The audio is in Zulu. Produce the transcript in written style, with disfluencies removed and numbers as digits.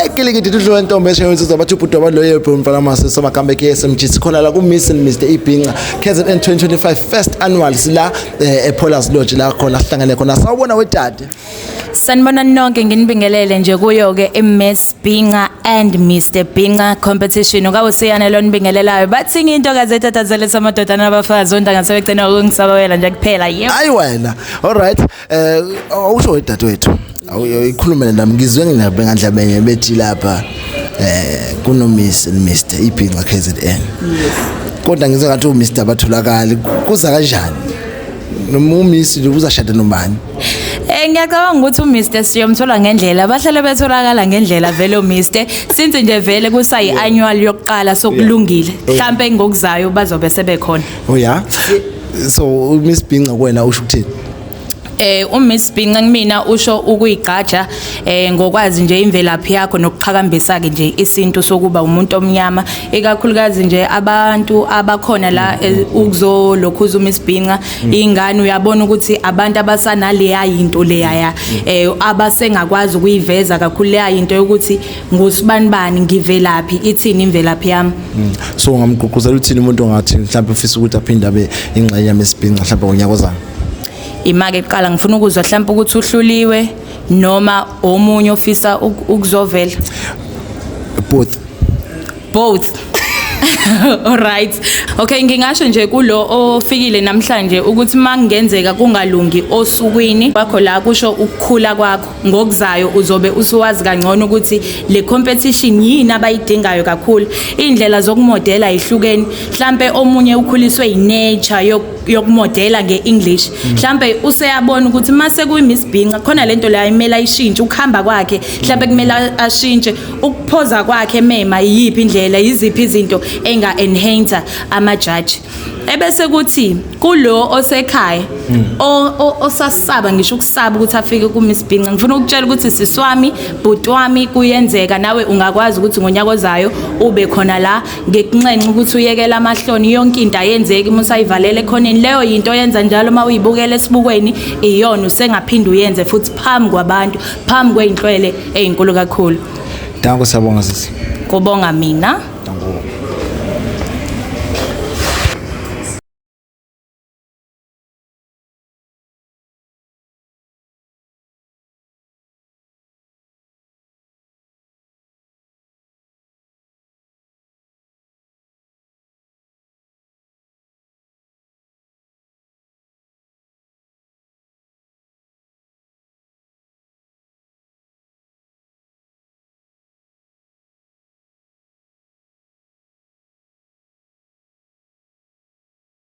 Ekilike idudlo wentombi eshayo sizoba ubhuti wabaloyo mfana mase somakhambe KSMG sikhona la ku Miss and Mr Ibhinqa KZN 2025 first annual sila ePolars Lodge la khona sihlangane khona sawubona wedade. Sanibona nonke nginibingelele nje kuyo ke Miss Ibhinqa and Mr Ibhinqa competition okawusiyana lo nibingelelayo bathi into kazethathazele samadoda nabafazi ondanga sebegcina ukungisabawela nje kuphela yebo. Hayi wena. All right. Awusho wedade wethu. Awuyikhulumele nami ngizwe nginabe ngandla benye bethi lapha kuno Miss and Mr Ibhinqa KZN. Kodwa ngizwe ngathi uMr abatholakala kuza kanjani? Noma uMiss uzashada nomani? Ngiyacabanga ukuthi uMr siyomthola ngendlela bahlale betholakala ngendlela vele uMr since nje vele kusayi annual yokuqala sokulungile mhlambe ngokuzayo bazobe sebekhona. Oh yeah. So uMiss Ibhinqa kuwena usho ukuthini? uMiss Ibhinqa kumina usho ukuyigqaja ngokwazi nje imvelaphi yakho nokuqhakambisa ke nje isinto sokuba umuntu omnyama ikakhulukazi nje abantu abakhona la ukuzolokhuza uMiss Ibhinqa ingane uyabona ukuthi abantu abasana leya into leya abasengakwazi ukuyiveza kakhulu leya into yokuthi ngusibani bani ngivelaphi ithini imvelaphi yami. So ngamgqugquzela uthini umuntu ongathi mhlawumbe ufisa ukuthi aphinde abe ingxenye yaMiss Ibhinqa mhlawumbe ngonyaka ozayo? Imake eqala ngifuna ukuzwa mhlawumbe ukuthi uhluliwe noma omunye ofisa ukuzovela. Both. All right. Okay ngingasho nje kulo ofikile namhlanje ukuthi mangenzeka kungalungi osukwini bakho la kusho ukukhula kwakho ngokuzayo uzobe usuwazi kangcono ukuthi le competition yini abayidingayo kakhulu indlela zokumodela ihlukene mhlambe omunye ukhuliswe inature yokumodela ngeEnglish mhlambe useyabona ukuthi mase kuyiMiss Ibhinqa khona lento la imela ishintshe ukuhamba kwakhe mhlambe kumele ashintshe ukuphoza kwakhe mema yipi indlela yiziphi izinto enga enhance ama-judge ebese kuthi kulo osekhaya osasaba ngisho ukusaba ukuthi afike kuMiss Ibhinqa ngifuna ukutshela ukuthi siswami bhuti wami kuyenzeka nawe ungakwazi ukuthi ngonyaka ozayo ube khona la ngekunxenxa ukuthi uyekela amahloni yonke into ayenzeki musayivalele khoneni leyo into yenza njalo mawuyibukela esibukweni iyona usengaphinda uyenze futhi phambi kwabantu phambi kweinhlwele ezinkulu kakhulu. Danko sabonga sisi. Kubonga mina. Danko.